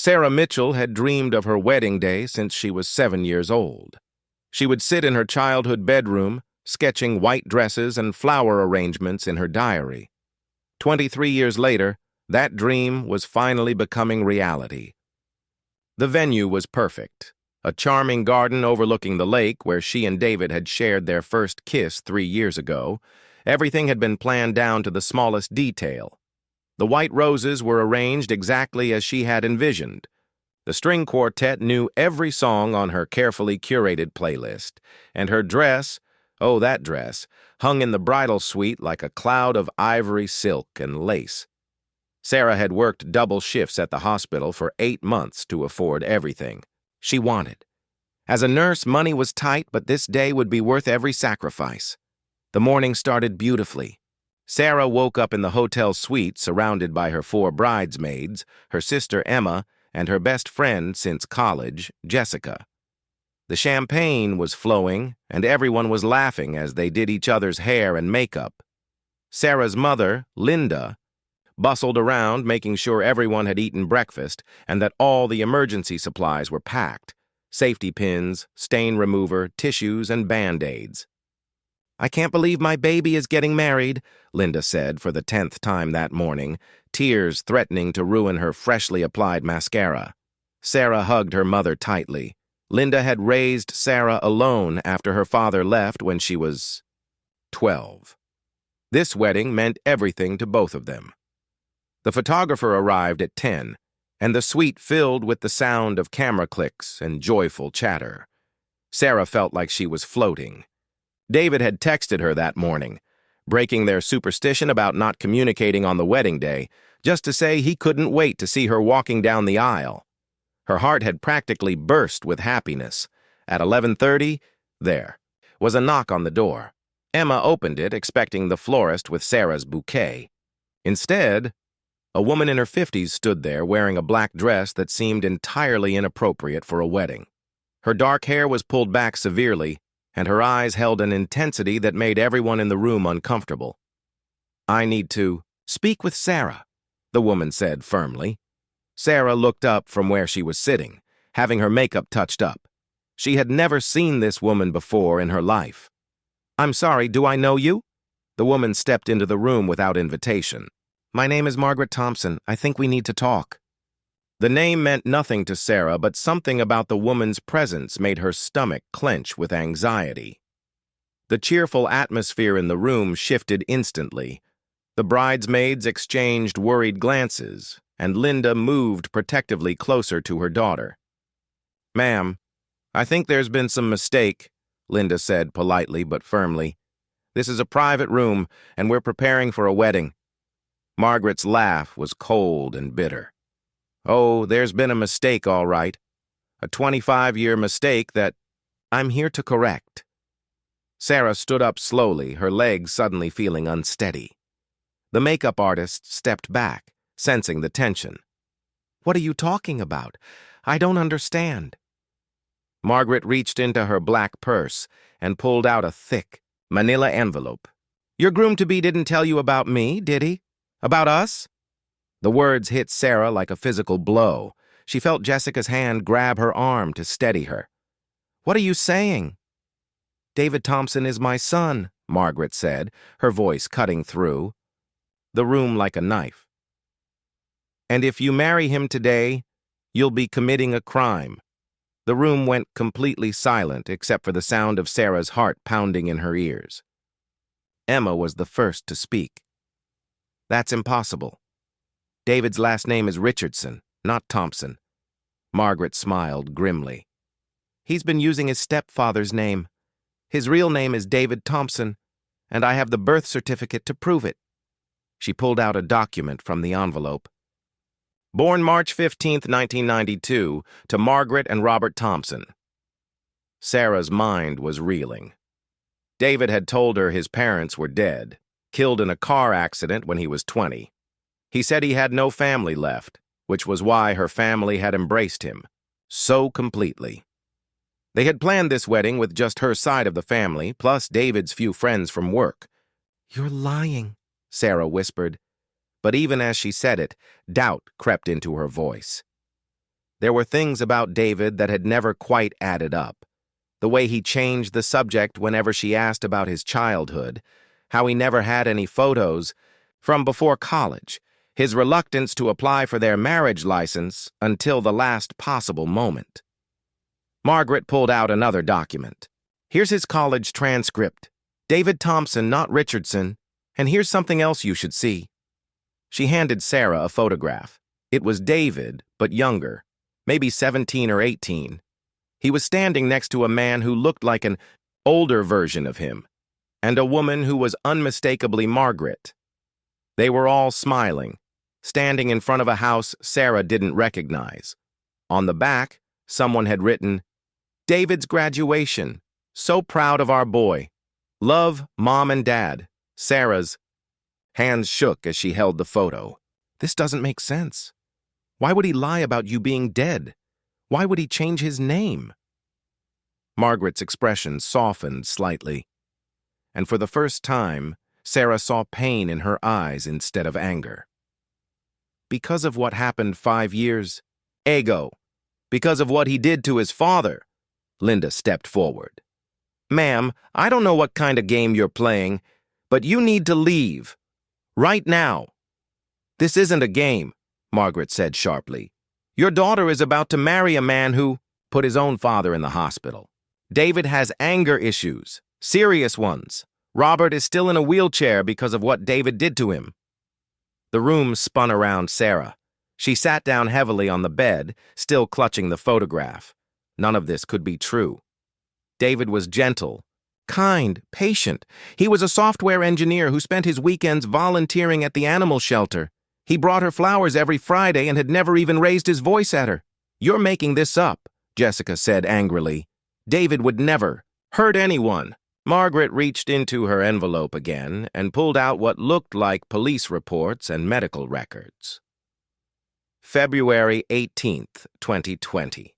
Sarah Mitchell had dreamed of her wedding day since she was 7 years old. She would sit in her childhood bedroom, sketching white dresses and flower arrangements in her diary. 23 years later, that dream was finally becoming reality. The venue was perfect. A charming garden overlooking the lake where she and David had shared their first kiss 3 years ago. Everything had been planned down to the smallest detail. The white roses were arranged exactly as she had envisioned. The string quartet knew every song on her carefully curated playlist, and her dress, oh, that dress, hung in the bridal suite like a cloud of ivory silk and lace. Sarah had worked double shifts at the hospital for 8 months to afford everything she wanted. As a nurse, money was tight, but this day would be worth every sacrifice. The morning started beautifully. Sarah woke up in the hotel suite surrounded by her 4 bridesmaids, her sister Emma, and her best friend since college, Jessica. The champagne was flowing, and everyone was laughing as they did each other's hair and makeup. Sarah's mother, Linda, bustled around making sure everyone had eaten breakfast and that all the emergency supplies were packed: safety pins, stain remover, tissues, and Band-Aids. "I can't believe my baby is getting married," Linda said for the 10th time that morning, tears threatening to ruin her freshly applied mascara. Sarah hugged her mother tightly. Linda had raised Sarah alone after her father left when she was 12. This wedding meant everything to both of them. The photographer arrived at 10, and the suite filled with the sound of camera clicks and joyful chatter. Sarah felt like she was floating. David had texted her that morning, breaking their superstition about not communicating on the wedding day, just to say he couldn't wait to see her walking down the aisle. Her heart had practically burst with happiness. At 11:30, there was a knock on the door. Emma opened it, expecting the florist with Sarah's bouquet. Instead, a woman in her 50s stood there wearing a black dress that seemed entirely inappropriate for a wedding. Her dark hair was pulled back severely, and her eyes held an intensity that made everyone in the room uncomfortable. "I need to speak with Sarah," the woman said firmly. Sarah looked up from where she was sitting, having her makeup touched up. She had never seen this woman before in her life. "I'm sorry, do I know you?" The woman stepped into the room without invitation. "My name is Margaret Thompson. I think we need to talk." The name meant nothing to Sarah, but something about the woman's presence made her stomach clench with anxiety. The cheerful atmosphere in the room shifted instantly. The bridesmaids exchanged worried glances, and Linda moved protectively closer to her daughter. "Ma'am, I think there's been some mistake," Linda said politely but firmly. "This is a private room, and we're preparing for a wedding." Margaret's laugh was cold and bitter. "Oh, there's been a mistake, all right. A 25-year mistake that I'm here to correct." Sarah stood up slowly, her legs suddenly feeling unsteady. The makeup artist stepped back, sensing the tension. "What are you talking about? I don't understand." Margaret reached into her black purse and pulled out a thick, manila envelope. "Your groom-to-be didn't tell you about me, did he? About us?" The words hit Sarah like a physical blow. She felt Jessica's hand grab her arm to steady her. "What are you saying?" "David Thompson is my son," Margaret said, her voice cutting through the room like a knife. "And if you marry him today, you'll be committing a crime." The room went completely silent except for the sound of Sarah's heart pounding in her ears. Emma was the first to speak. "That's impossible. David's last name is Richardson, not Thompson." Margaret smiled grimly. "He's been using his stepfather's name. His real name is David Thompson, and I have the birth certificate to prove it." She pulled out a document from the envelope. "Born March 15, 1992, to Margaret and Robert Thompson." Sarah's mind was reeling. David had told her his parents were dead, killed in a car accident when he was 20. He said he had no family left, which was why her family had embraced him so completely. They had planned this wedding with just her side of the family, plus David's few friends from work. "You're lying," Sarah whispered. But even as she said it, doubt crept into her voice. There were things about David that had never quite added up. The way he changed the subject whenever she asked about his childhood, how he never had any photos from before college, his reluctance to apply for their marriage license until the last possible moment. Margaret pulled out another document. Here's his college transcript. David Thompson, not Richardson. And here's something else you should see. She handed Sarah a photograph. It was David, but younger, maybe 17 or 18. He was standing next to a man who looked like an older version of him, and a woman who was unmistakably Margaret. They were all smiling, standing in front of a house Sarah didn't recognize. On the back, someone had written, "David's graduation. So proud of our boy. Love, Mom and Dad. Sarah's." Hands shook as she held the photo. This doesn't make sense. Why would he lie about you being dead? Why would he change his name? Margaret's expression softened slightly, and for the first time, Sarah saw pain in her eyes instead of anger. Because of what happened 5 years ago, because of what he did to his father, Linda stepped forward. Ma'am, I don't know what kind of game you're playing, but you need to leave. Right now. This isn't a game, Margaret said sharply. Your daughter is about to marry a man who put his own father in the hospital. David has anger issues, serious ones. Robert is still in a wheelchair because of what David did to him. The room spun around Sarah. She sat down heavily on the bed, still clutching the photograph. None of this could be true. David was gentle, kind, patient. He was a software engineer who spent his weekends volunteering at the animal shelter. He brought her flowers every Friday and had never even raised his voice at her. You're making this up, Jessica said angrily. David would never hurt anyone. Margaret reached into her envelope again and pulled out what looked like police reports and medical records. February 18th, 2020.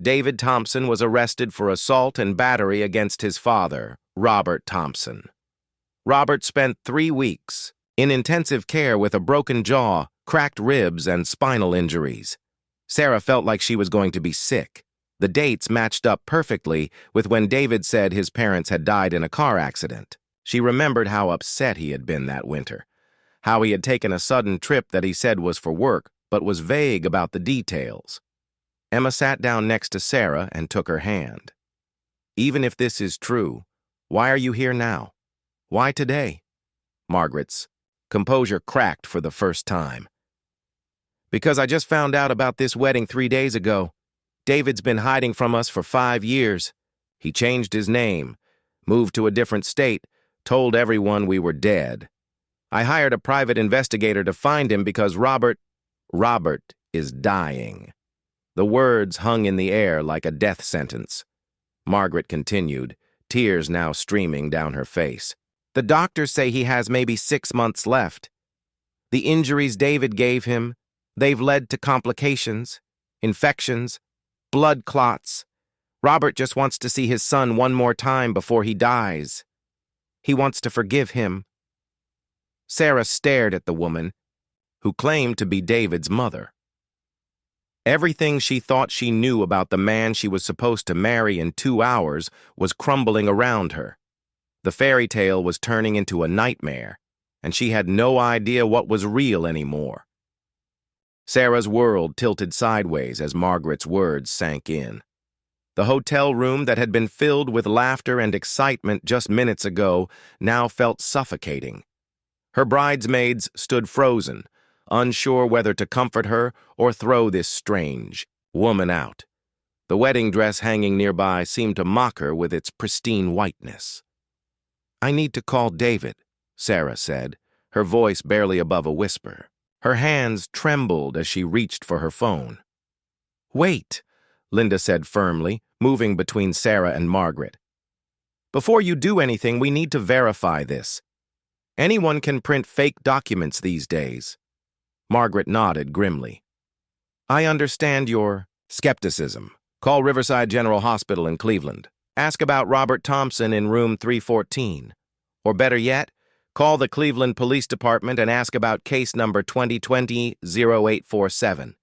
David Thompson was arrested for assault and battery against his father, Robert Thompson. Robert spent 3 weeks in intensive care with a broken jaw, cracked ribs, and spinal injuries. Sarah felt like she was going to be sick. The dates matched up perfectly with when David said his parents had died in a car accident. She remembered how upset he had been that winter, how he had taken a sudden trip that he said was for work, but was vague about the details. Emma sat down next to Sarah and took her hand. Even if this is true, why are you here now? Why today? Margaret's composure cracked for the first time. Because I just found out about this wedding 3 days ago. David's been hiding from us for 5 years. He changed his name, moved to a different state, told everyone we were dead. I hired a private investigator to find him because Robert is dying. The words hung in the air like a death sentence. Margaret continued, tears now streaming down her face. The doctors say he has maybe 6 months left. The injuries David gave him, they've led to complications, infections, blood clots. Robert just wants to see his son one more time before he dies. He wants to forgive him. Sarah stared at the woman, who claimed to be David's mother. Everything she thought she knew about the man she was supposed to marry in 2 hours was crumbling around her. The fairy tale was turning into a nightmare, and she had no idea what was real anymore. Sarah's world tilted sideways as Margaret's words sank in. The hotel room that had been filled with laughter and excitement just minutes ago now felt suffocating. Her bridesmaids stood frozen, unsure whether to comfort her or throw this strange woman out. The wedding dress hanging nearby seemed to mock her with its pristine whiteness. I need to call David, Sarah said, her voice barely above a whisper. Her hands trembled as she reached for her phone. Wait, Linda said firmly, moving between Sarah and Margaret. Before you do anything, we need to verify this. Anyone can print fake documents these days. Margaret nodded grimly. I understand your skepticism. Call Riverside General Hospital in Cleveland. Ask about Robert Thompson in room 314. Or better yet, call the Cleveland Police Department and ask about case number 2020-0847.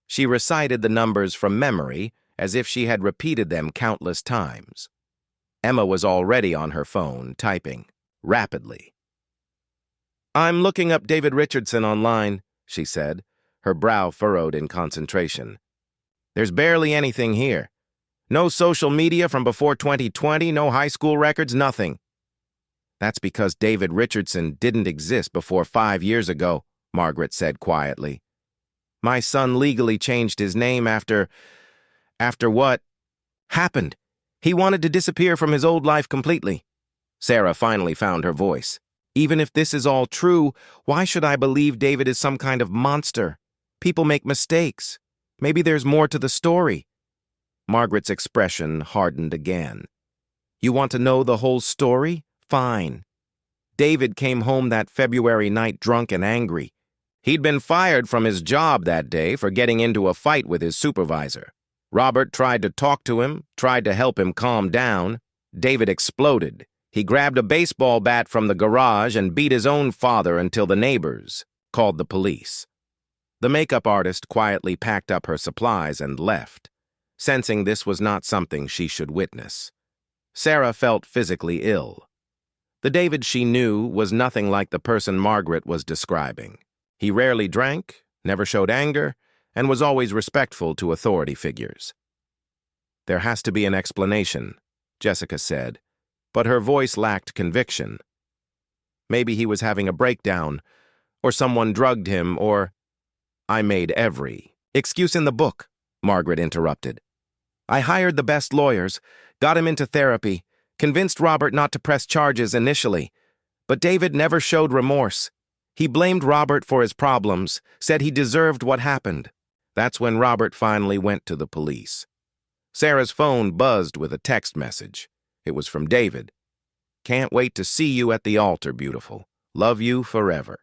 She recited the numbers from memory as if she had repeated them countless times. Emma was already on her phone, typing rapidly. "I'm looking up David Richardson online," she said, her brow furrowed in concentration. "There's barely anything here. No social media from before 2020, no high school records, nothing." "That's because David Richardson didn't exist before 5 years ago," Margaret said quietly. "My son legally changed his name after what happened. He wanted to disappear from his old life completely." Sarah finally found her voice. "Even if this is all true, why should I believe David is some kind of monster? People make mistakes. Maybe there's more to the story." Margaret's expression hardened again. "You want to know the whole story? Fine. David came home that February night drunk and angry. He'd been fired from his job that day for getting into a fight with his supervisor. Robert tried to talk to him, tried to help him calm down. David exploded. He grabbed a baseball bat from the garage and beat his own father until the neighbors called the police." The makeup artist quietly packed up her supplies and left, sensing this was not something she should witness. Sarah felt physically ill. The David she knew was nothing like the person Margaret was describing. He rarely drank, never showed anger, and was always respectful to authority figures. "There has to be an explanation," Jessica said, but her voice lacked conviction. "Maybe he was having a breakdown, or someone drugged him, or—" "I made every excuse in the book," Margaret interrupted. "I hired the best lawyers, got him into therapy, convinced Robert not to press charges initially. But David never showed remorse. He blamed Robert for his problems, said he deserved what happened. That's when Robert finally went to the police." Sarah's phone buzzed with a text message. It was from David. "Can't wait to see you at the altar, beautiful. Love you forever."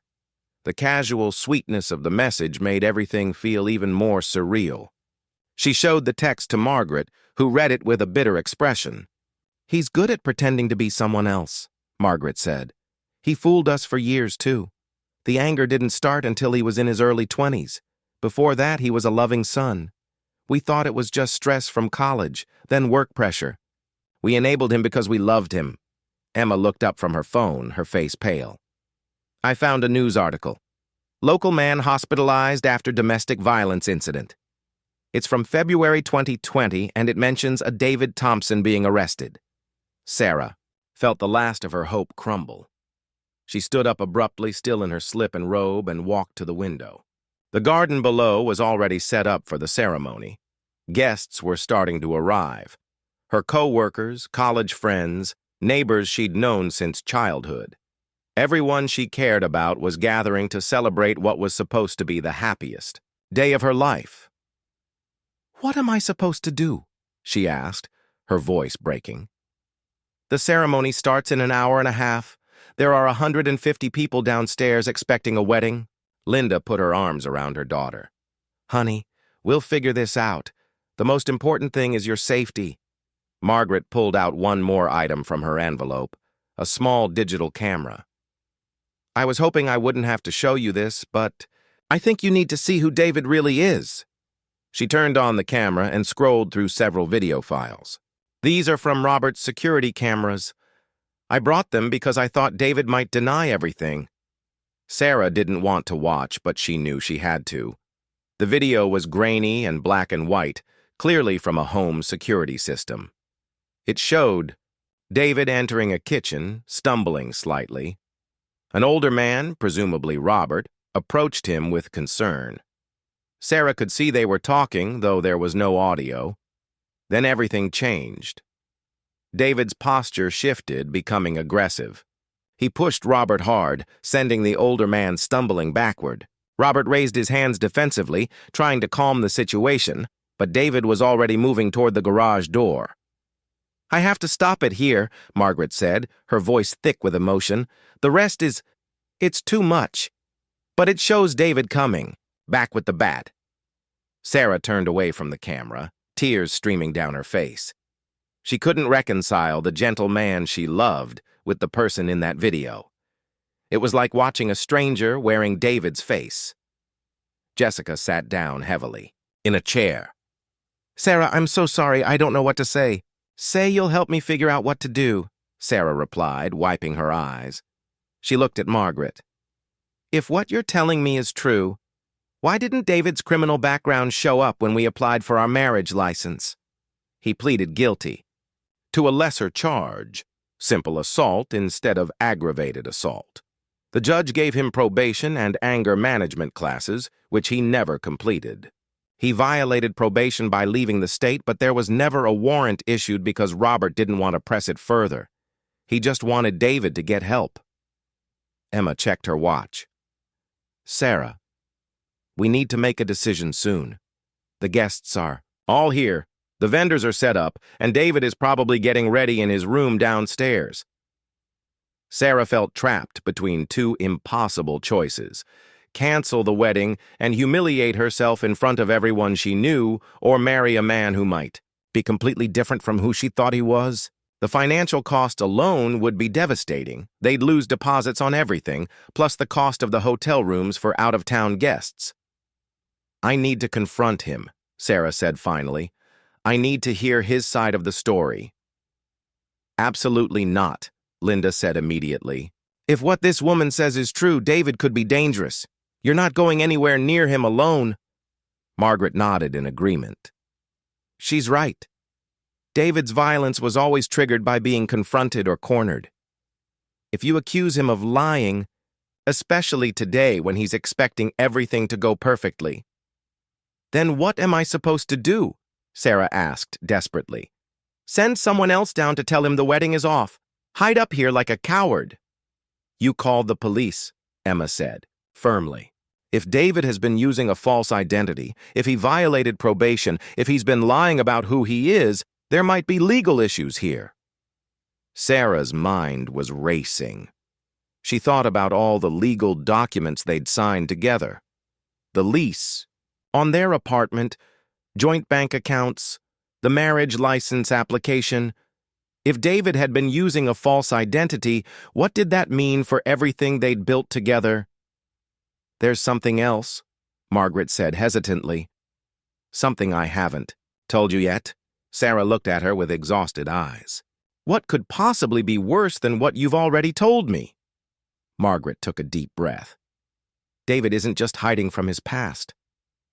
The casual sweetness of the message made everything feel even more surreal. She showed the text to Margaret, who read it with a bitter expression. "He's good at pretending to be someone else," Margaret said. "He fooled us for years, too. The anger didn't start until he was in his early 20s. Before that, he was a loving son. We thought it was just stress from college, then work pressure. We enabled him because we loved him." Emma looked up from her phone, her face pale. "I found a news article. Local man hospitalized after domestic violence incident. It's from February 2020, and it mentions a David Thompson being arrested." Sarah felt the last of her hope crumble. She stood up abruptly, still in her slip and robe, and walked to the window. The garden below was already set up for the ceremony. Guests were starting to arrive. Her co-workers, college friends, neighbors she'd known since childhood. Everyone she cared about was gathering to celebrate what was supposed to be the happiest day of her life. "What am I supposed to do?" she asked, her voice breaking. "The ceremony starts in an hour and a half. There are 150 people downstairs expecting a wedding." Linda put her arms around her daughter. "Honey, we'll figure this out. The most important thing is your safety." Margaret pulled out one more item from her envelope, a small digital camera. "I was hoping I wouldn't have to show you this, but I think you need to see who David really is." She turned on the camera and scrolled through several video files. "These are from Robert's security cameras. I brought them because I thought David might deny everything." Sarah didn't want to watch, but she knew she had to. The video was grainy and black and white, clearly from a home security system. It showed David entering a kitchen, stumbling slightly. An older man, presumably Robert, approached him with concern. Sarah could see they were talking, though there was no audio. Then everything changed. David's posture shifted, becoming aggressive. He pushed Robert hard, sending the older man stumbling backward. Robert raised his hands defensively, trying to calm the situation, but David was already moving toward the garage door. "I have to stop it here," Margaret said, her voice thick with emotion. "The rest it's too much." But it shows David coming, back with the bat. Sarah turned away from the camera, tears streaming down her face. She couldn't reconcile the gentle man she loved with the person in that video. It was like watching a stranger wearing David's face. Jessica sat down heavily. in a chair. "Sarah, I'm so sorry, I don't know what to say." "Say you'll help me figure out what to do," Sarah replied, wiping her eyes. She looked at Margaret. "If what you're telling me is true, why didn't David's criminal background show up when we applied for our marriage license?" He pleaded guilty to a lesser charge, simple assault instead of aggravated assault. The judge gave him probation and anger management classes, which he never completed. He violated probation by leaving the state, but there was never a warrant issued because Robert didn't want to press it further. He just wanted David to get help. Emma checked her watch. "Sarah, we need to make a decision soon. The guests are all here. The vendors are set up, and David is probably getting ready in his room downstairs." Sarah felt trapped between two impossible choices: cancel the wedding and humiliate herself in front of everyone she knew, or marry a man who might be completely different from who she thought he was. The financial cost alone would be devastating. They'd lose deposits on everything, plus the cost of the hotel rooms for out-of-town guests. "I need to confront him," Sarah said finally. "I need to hear his side of the story." "Absolutely not," Linda said immediately. "If what this woman says is true, David could be dangerous. You're not going anywhere near him alone." Margaret nodded in agreement. "She's right. David's violence was always triggered by being confronted or cornered. If you accuse him of lying, especially today when he's expecting everything to go perfectly, then what am I supposed to do?" Sarah asked desperately. "Send someone else down to tell him the wedding is off. Hide up here like a coward." "You called the police," Emma said, firmly. "If David has been using a false identity, if he violated probation, if he's been lying about who he is, there might be legal issues here." Sarah's mind was racing. She thought about all the legal documents they'd signed together. The lease on their apartment, joint bank accounts, the marriage license application. If David had been using a false identity, what did that mean for everything they'd built together? "There's something else," Margaret said hesitantly. "Something I haven't told you yet?" Sarah looked at her with exhausted eyes. "What could possibly be worse than what you've already told me?" Margaret took a deep breath. "David isn't just hiding from his past.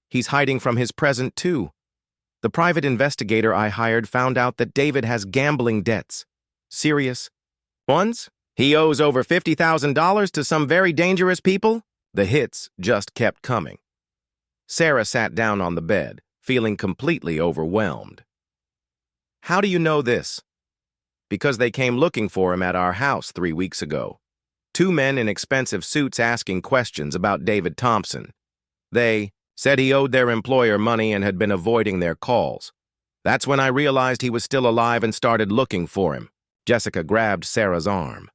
He's hiding from his present, too. The private investigator I hired found out that David has gambling debts. Serious ones. He owes over $50,000 to some very dangerous people." The hits just kept coming. Sarah sat down on the bed, feeling completely overwhelmed. "How do you know this?" "Because they came looking for him at our house 3 weeks ago. 2 men in expensive suits asking questions about David Thompson. They said he owed their employer money and had been avoiding their calls. That's when I realized he was still alive and started looking for him." Jessica grabbed Sarah's arm.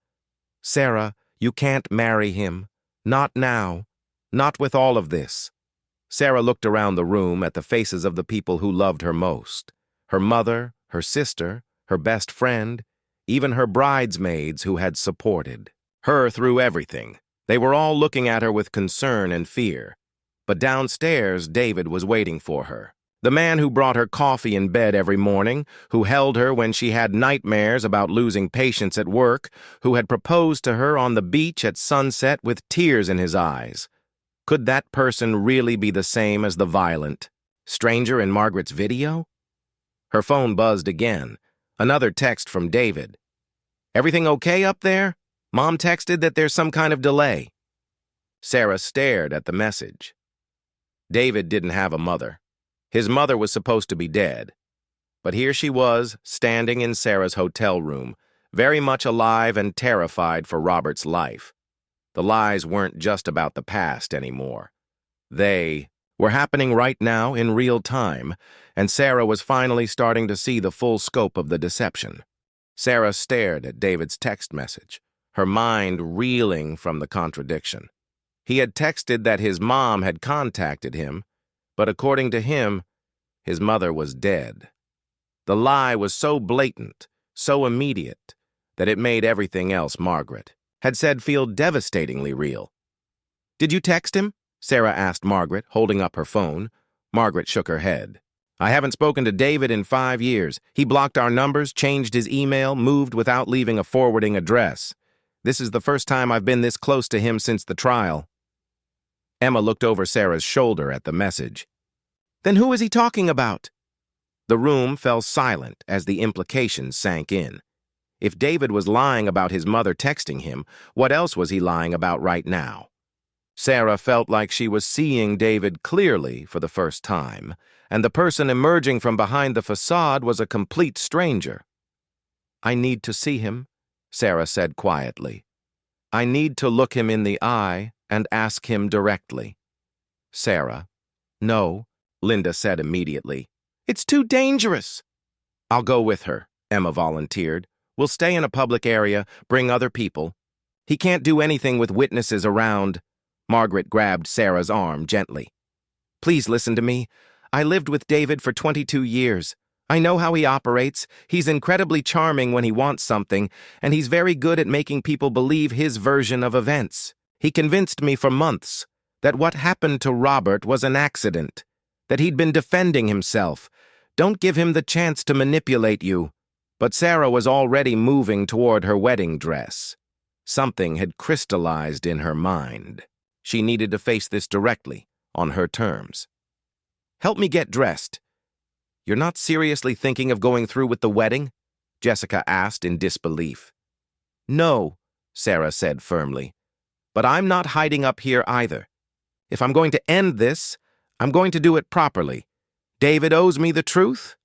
"Sarah, you can't marry him. Not now. Not with all of this." Sarah looked around the room at the faces of the people who loved her most. Her mother, her sister, her best friend, even her bridesmaids who had supported her through everything. They were all looking at her with concern and fear. But downstairs, David was waiting for her. The man who brought her coffee in bed every morning, who held her when she had nightmares about losing patience at work, who had proposed to her on the beach at sunset with tears in his eyes. Could that person really be the same as the violent stranger in Margaret's video? Her phone buzzed again. Another text from David. "Everything okay up there? Mom texted that there's some kind of delay." Sarah stared at the message. David didn't have a mother. His mother was supposed to be dead. But here she was, standing in Sarah's hotel room, very much alive and terrified for Robert's life. The lies weren't just about the past anymore. They were happening right now in real time, and Sarah was finally starting to see the full scope of the deception. Sarah stared at David's text message, her mind reeling from the contradiction. He had texted that his mom had contacted him, but according to him, his mother was dead. The lie was so blatant, so immediate, that it made everything else Margaret had said feel devastatingly real. "Did you text him?" Sarah asked Margaret, holding up her phone. Margaret shook her head. I haven't spoken to David in 5 years. He blocked our numbers, changed his email, moved without leaving a forwarding address. This is the first time I've been this close to him since the trial. Emma looked over Sarah's shoulder at the message. Then who is he talking about? The room fell silent as the implications sank in. If David was lying about his mother texting him, what else was he lying about right now? Sarah felt like she was seeing David clearly for the first time, and the person emerging from behind the facade was a complete stranger. I need to see him, Sarah said quietly. I need to look him in the eye and ask him directly. Sarah. No, Linda said immediately. It's too dangerous. I'll go with her, Emma volunteered. We'll stay in a public area, bring other people. He can't do anything with witnesses around. Margaret grabbed Sarah's arm gently. Please listen to me. I lived with David for 22 years. I know how he operates. He's incredibly charming when he wants something, and he's very good at making people believe his version of events. He convinced me for months that what happened to Robert was an accident, that he'd been defending himself. Don't give him the chance to manipulate you. But Sarah was already moving toward her wedding dress. Something had crystallized in her mind. She needed to face this directly, on her terms. Help me get dressed. You're not seriously thinking of going through with the wedding? Jessica asked in disbelief. No, Sarah said firmly. But I'm not hiding up here either. If I'm going to end this, I'm going to do it properly. David owes me the truth,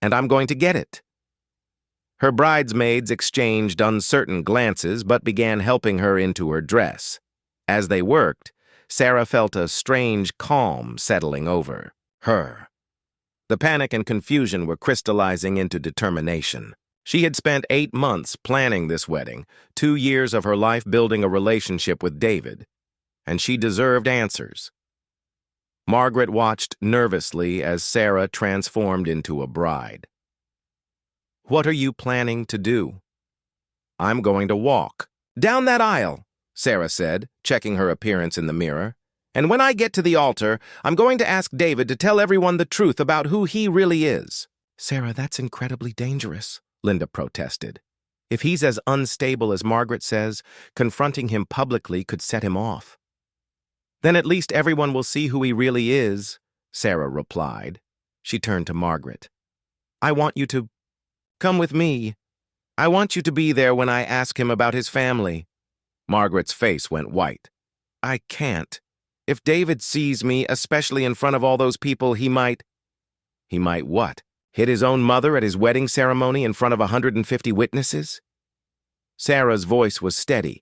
and I'm going to get it. Her bridesmaids exchanged uncertain glances but began helping her into her dress. As they worked, Sarah felt a strange calm settling over her. The panic and confusion were crystallizing into determination. She had spent 8 months planning this wedding, 2 years of her life building a relationship with David, and she deserved answers. Margaret watched nervously as Sarah transformed into a bride. What are you planning to do? I'm going to walk. Down that aisle, Sarah said, checking her appearance in the mirror. And when I get to the altar, I'm going to ask David to tell everyone the truth about who he really is. Sarah, that's incredibly dangerous, Linda protested. If he's as unstable as Margaret says, confronting him publicly could set him off. Then at least everyone will see who he really is, Sarah replied. She turned to Margaret. I want you to come with me. I want you to be there when I ask him about his family. Margaret's face went white. I can't. If David sees me, especially in front of all those people, he might... He might what? Hit his own mother at his wedding ceremony in front of 150 witnesses? Sarah's voice was steady,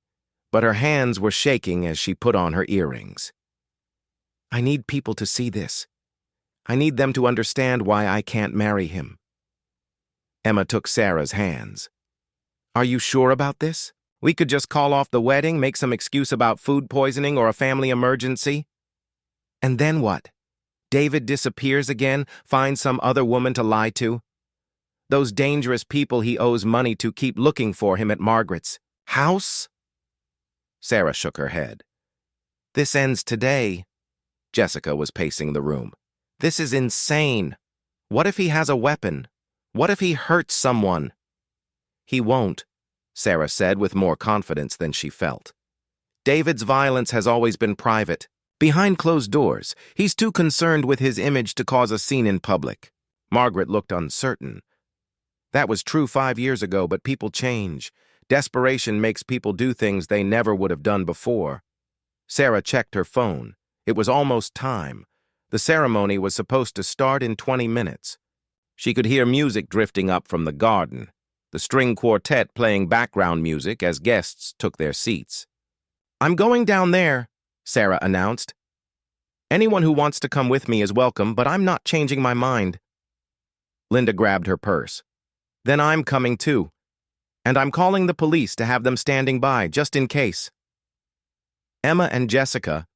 but her hands were shaking as she put on her earrings. I need people to see this. I need them to understand why I can't marry him. Emma took Sarah's hands. Are you sure about this? We could just call off the wedding, make some excuse about food poisoning or a family emergency. And then what? David disappears again, finds some other woman to lie to? Those dangerous people he owes money to keep looking for him at Margaret's house? Sarah shook her head. This ends today. Jessica was pacing the room. This is insane. What if he has a weapon? What if he hurts someone? He won't, Sarah said with more confidence than she felt. David's violence has always been private. Behind closed doors, he's too concerned with his image to cause a scene in public. Margaret looked uncertain. That was true 5 years ago, but people change. Desperation makes people do things they never would have done before. Sarah checked her phone. It was almost time. The ceremony was supposed to start in 20 minutes. She could hear music drifting up from the garden, the string quartet playing background music as guests took their seats. I'm going down there, Sarah announced. Anyone who wants to come with me is welcome, but I'm not changing my mind. Linda grabbed her purse. Then I'm coming too. And I'm calling the police to have them standing by, just in case. Emma and Jessica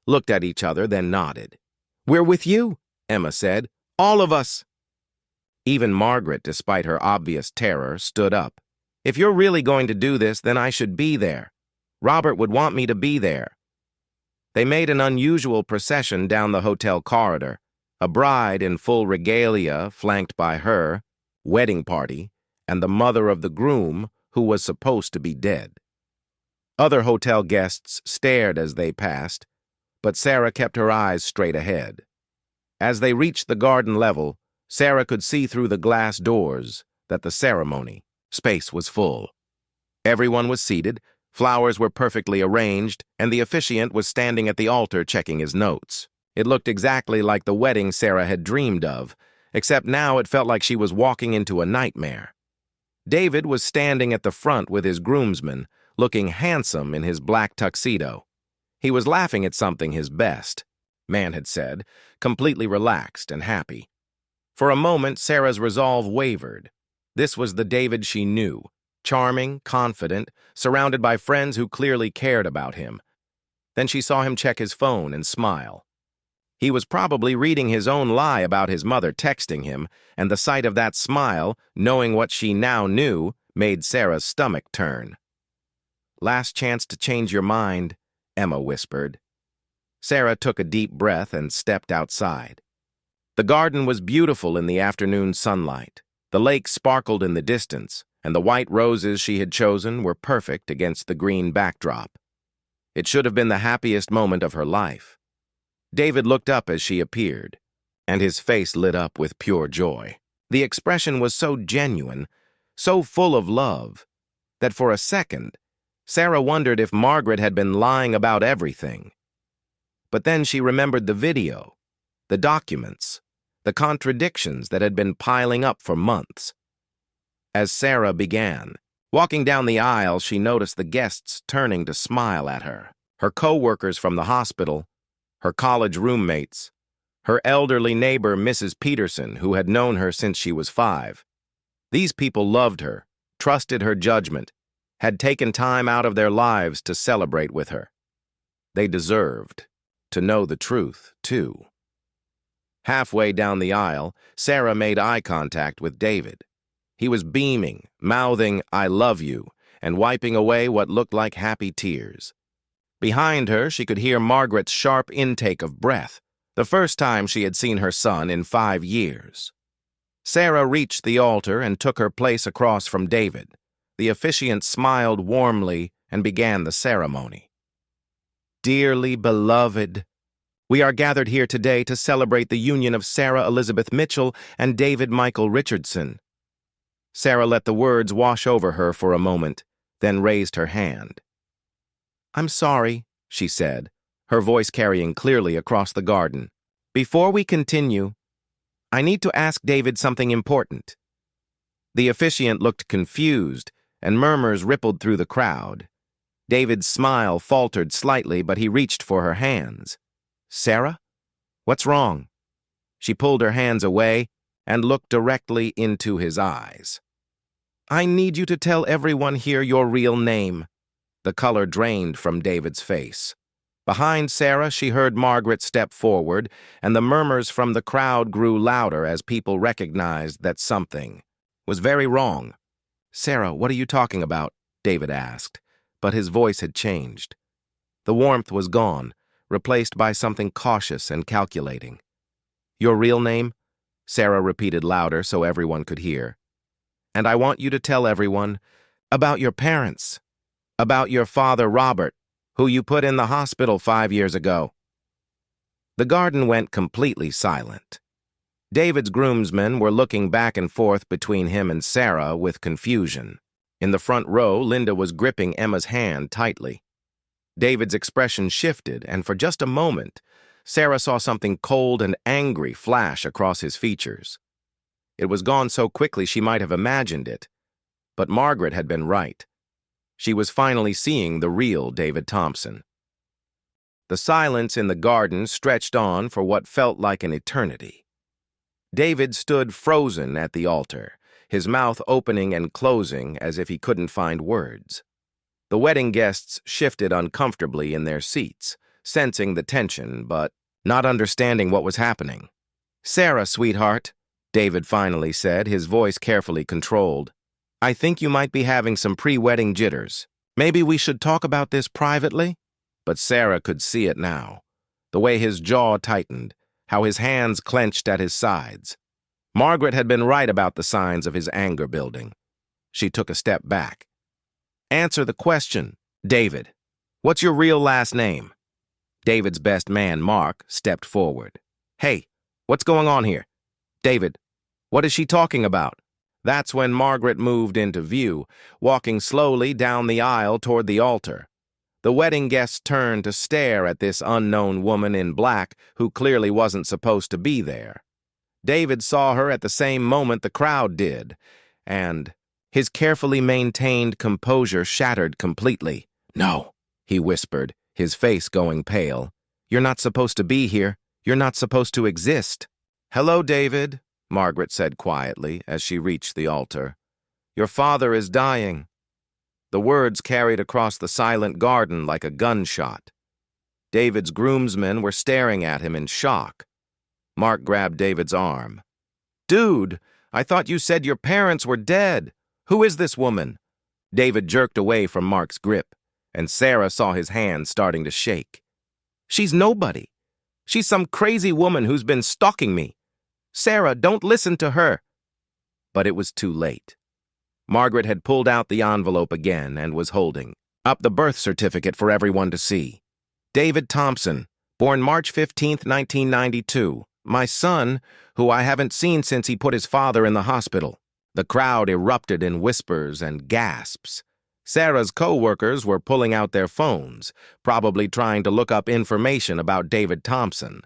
looked at each other, then nodded. We're with you, Emma said. All of us. Even Margaret, despite her obvious terror, stood up. If you're really going to do this, then I should be there. Robert would want me to be there. They made an unusual procession down the hotel corridor. A bride in full regalia flanked by her, wedding party, and the mother of the groom who was supposed to be dead. Other hotel guests stared as they passed, but Sarah kept her eyes straight ahead. As they reached the garden level, Sarah could see through the glass doors that the ceremony space was full. Everyone was seated, flowers were perfectly arranged, and the officiant was standing at the altar checking his notes. It looked exactly like the wedding Sarah had dreamed of, except now it felt like she was walking into a nightmare. David was standing at the front with his groomsmen, looking handsome in his black tuxedo. He was laughing at something his best man had said, completely relaxed and happy. For a moment, Sarah's resolve wavered. This was the David she knew, charming, confident, surrounded by friends who clearly cared about him. Then she saw him check his phone and smile. He was probably reading his own lie about his mother texting him, and the sight of that smile, knowing what she now knew, made Sarah's stomach turn. "Last chance to change your mind," Emma whispered. Sarah took a deep breath and stepped outside. The garden was beautiful in the afternoon sunlight. The lake sparkled in the distance, and the white roses she had chosen were perfect against the green backdrop. It should have been the happiest moment of her life. David looked up as she appeared, and his face lit up with pure joy. The expression was so genuine, so full of love, that for a second, Sarah wondered if Margaret had been lying about everything. But then she remembered the video, the documents, the contradictions that had been piling up for months. As Sarah began, walking down the aisle, she noticed the guests turning to smile at her. Her co-workers from the hospital, her college roommates, her elderly neighbor, Mrs. Peterson, who had known her since she was 5. These people loved her, trusted her judgment, had taken time out of their lives to celebrate with her. They deserved to know the truth, too. Halfway down the aisle, Sarah made eye contact with David. He was beaming, mouthing, "I love you," and wiping away what looked like happy tears. Behind her, she could hear Margaret's sharp intake of breath, the first time she had seen her son in 5 years. Sarah reached the altar and took her place across from David. The officiant smiled warmly and began the ceremony. "Dearly beloved, we are gathered here today to celebrate the union of Sarah Elizabeth Mitchell and David Michael Richardson." Sarah let the words wash over her for a moment, then raised her hand. "I'm sorry," she said, her voice carrying clearly across the garden. "Before we continue, I need to ask David something important." The officiant looked confused, and murmurs rippled through the crowd. David's smile faltered slightly, but he reached for her hands. "Sarah? What's wrong?" She pulled her hands away and looked directly into his eyes. "I need you to tell everyone here your real name." The color drained from David's face. Behind Sarah, she heard Margaret step forward, and the murmurs from the crowd grew louder as people recognized that something was very wrong. "Sarah, what are you talking about?" David asked, but his voice had changed. The warmth was gone, replaced by something cautious and calculating. "Your real name?" Sarah repeated louder so everyone could hear. "And I want you to tell everyone about your parents, about your father, Robert, who you put in the hospital 5 years ago." The garden went completely silent. David's groomsmen were looking back and forth between him and Sarah with confusion. In the front row, Linda was gripping Emma's hand tightly. David's expression shifted, and for just a moment, Sarah saw something cold and angry flash across his features. It was gone so quickly she might have imagined it, but Margaret had been right. She was finally seeing the real David Thompson. The silence in the garden stretched on for what felt like an eternity. David stood frozen at the altar, his mouth opening and closing as if he couldn't find words. The wedding guests shifted uncomfortably in their seats, sensing the tension, but not understanding what was happening. "Sarah, sweetheart," David finally said, his voice carefully controlled, "I think you might be having some pre-wedding jitters. Maybe we should talk about this privately?" But Sarah could see it now, the way his jaw tightened, how his hands clenched at his sides. Margaret had been right about the signs of his anger building. She took a step back. "Answer the question, David. What's your real last name?" David's best man, Mark, stepped forward. "Hey, what's going on here? David, what is she talking about?" That's when Margaret moved into view, walking slowly down the aisle toward the altar. The wedding guests turned to stare at this unknown woman in black who clearly wasn't supposed to be there. David saw her at the same moment the crowd did, and his carefully maintained composure shattered completely. "No," he whispered, his face going pale. "You're not supposed to be here. You're not supposed to exist." "Hello, David," Margaret said quietly as she reached the altar. "Your father is dying." The words carried across the silent garden like a gunshot. David's groomsmen were staring at him in shock. Mark grabbed David's arm. "Dude, I thought you said your parents were dead. Who is this woman?" David jerked away from Mark's grip, and Sarah saw his hand starting to shake. "She's nobody. She's some crazy woman who's been stalking me. Sarah, don't listen to her." But it was too late. Margaret had pulled out the envelope again and was holding up the birth certificate for everyone to see. "David Thompson, born March 15th, 1992. My son, who I haven't seen since he put his father in the hospital." The crowd erupted in whispers and gasps. Sarah's co-workers were pulling out their phones, probably trying to look up information about David Thompson.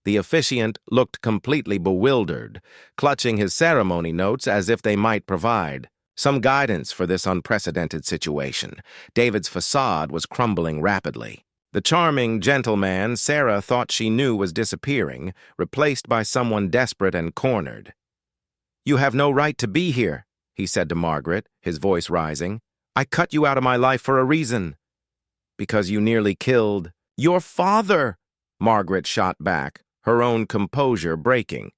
The officiant looked completely bewildered, clutching his ceremony notes as if they might provide some guidance for this unprecedented situation. David's facade was crumbling rapidly. The charming gentleman Sarah thought she knew was disappearing, replaced by someone desperate and cornered. "You have no right to be here," he said to Margaret, his voice rising. "I cut you out of my life for a reason." "Because you nearly killed your father," Margaret shot back, her own composure breaking.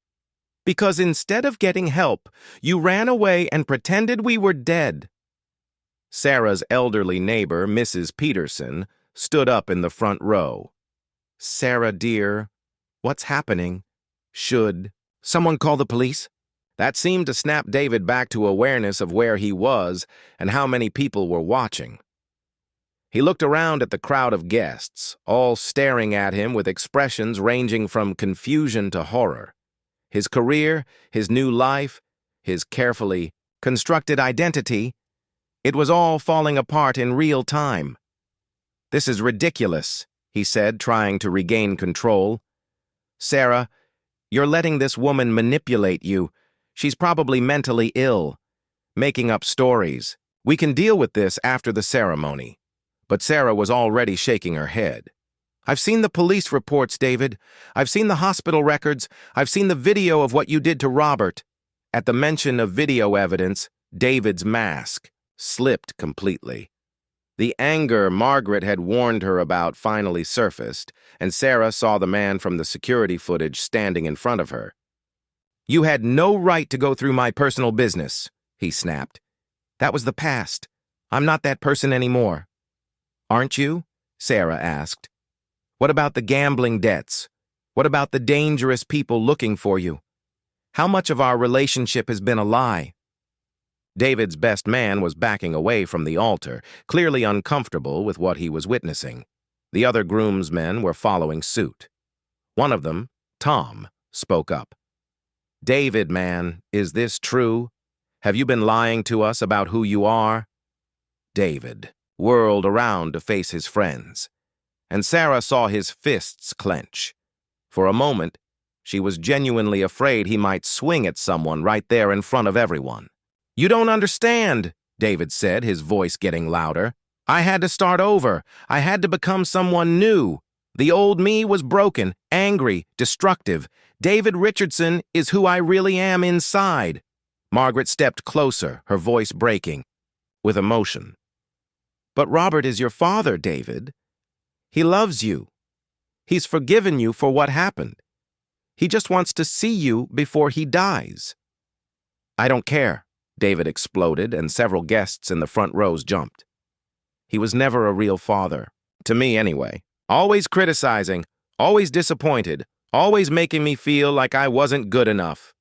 "Because instead of getting help, you ran away and pretended we were dead." Sarah's elderly neighbor, Mrs. Peterson, stood up in the front row. "Sarah, dear, what's happening? Should someone call the police?" That seemed to snap David back to awareness of where he was and how many people were watching. He looked around at the crowd of guests, all staring at him with expressions ranging from confusion to horror. His career, his new life, his carefully constructed identity, it was all falling apart in real time. "This is ridiculous," he said, trying to regain control. "Sarah, you're letting this woman manipulate you. She's probably mentally ill, making up stories. We can deal with this after the ceremony." But Sarah was already shaking her head. "I've seen the police reports, David. I've seen the hospital records. I've seen the video of what you did to Robert." At the mention of video evidence, David's mask slipped completely. The anger Margaret had warned her about finally surfaced, and Sarah saw the man from the security footage standing in front of her. "You had no right to go through my personal business," he snapped. "That was the past. I'm not that person anymore." "Aren't you?" Sarah asked. "What about the gambling debts? What about the dangerous people looking for you? How much of our relationship has been a lie?" David's best man was backing away from the altar, clearly uncomfortable with what he was witnessing. The other groomsmen were following suit. One of them, Tom, spoke up. "David, man, is this true? Have you been lying to us about who you are?" David whirled around to face his friends, and Sarah saw his fists clench. For a moment, she was genuinely afraid he might swing at someone right there in front of everyone. "You don't understand," David said, his voice getting louder. "I had to start over. I had to become someone new. The old me was broken, angry, destructive. David Richardson is who I really am inside." Margaret stepped closer, her voice breaking with emotion. "But Robert is your father, David. He loves you. He's forgiven you for what happened. He just wants to see you before he dies." "I don't care," David exploded, and several guests in the front rows jumped. "He was never a real father. To me, anyway. Always criticizing, always disappointed, always making me feel like I wasn't good enough.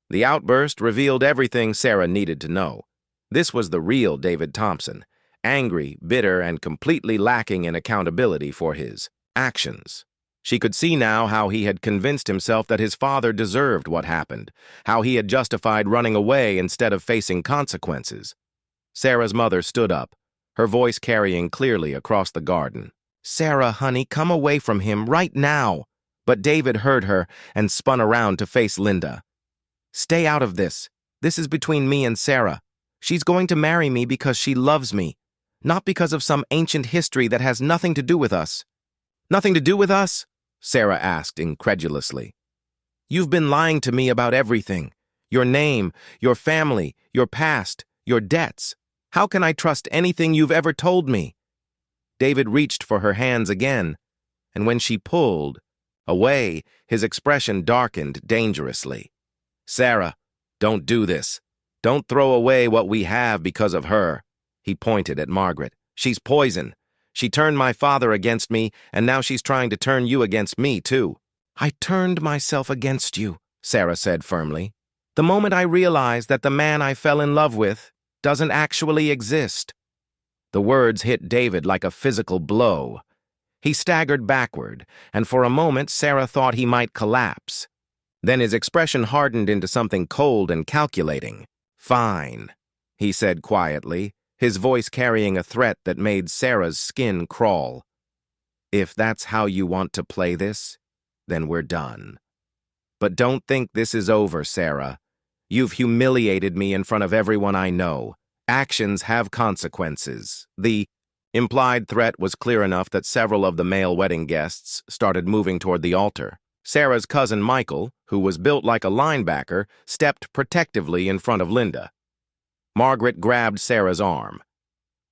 The outburst revealed everything Sarah needed to know. This was the real David Thompson, angry, bitter, and completely lacking in accountability for his actions. She could see now how he had convinced himself that his father deserved what happened, how he had justified running away instead of facing consequences. Sarah's mother stood up, her voice carrying clearly across the garden. "Sarah, honey, come away from him right now." But David heard her and spun around to face Linda. "Stay out of this. This is between me and Sarah. She's going to marry me because she loves me, not because of some ancient history that has nothing to do with us." "Nothing to do with us?" Sarah asked incredulously. "You've been lying to me about everything. Your name, your family, your past, your debts. How can I trust anything you've ever told me?" David reached for her hands again, and when she pulled away, his expression darkened dangerously. "Sarah, don't do this. Don't throw away what we have because of her." He pointed at Margaret. "She's poison. She turned my father against me, and now she's trying to turn you against me, too." "I turned myself against you," Sarah said firmly, "the moment I realized that the man I fell in love with doesn't actually exist." The words hit David like a physical blow. He staggered backward, and for a moment Sarah thought he might collapse. Then his expression hardened into something cold and calculating. "Fine," he said quietly, his voice carrying a threat that made Sarah's skin crawl. "If that's how you want to play this, then we're done. But don't think this is over, Sarah. You've humiliated me in front of everyone I know. Actions have consequences." The implied threat was clear enough that several of the male wedding guests started moving toward the altar. Sarah's cousin Michael, who was built like a linebacker, stepped protectively in front of Linda. Margaret grabbed Sarah's arm.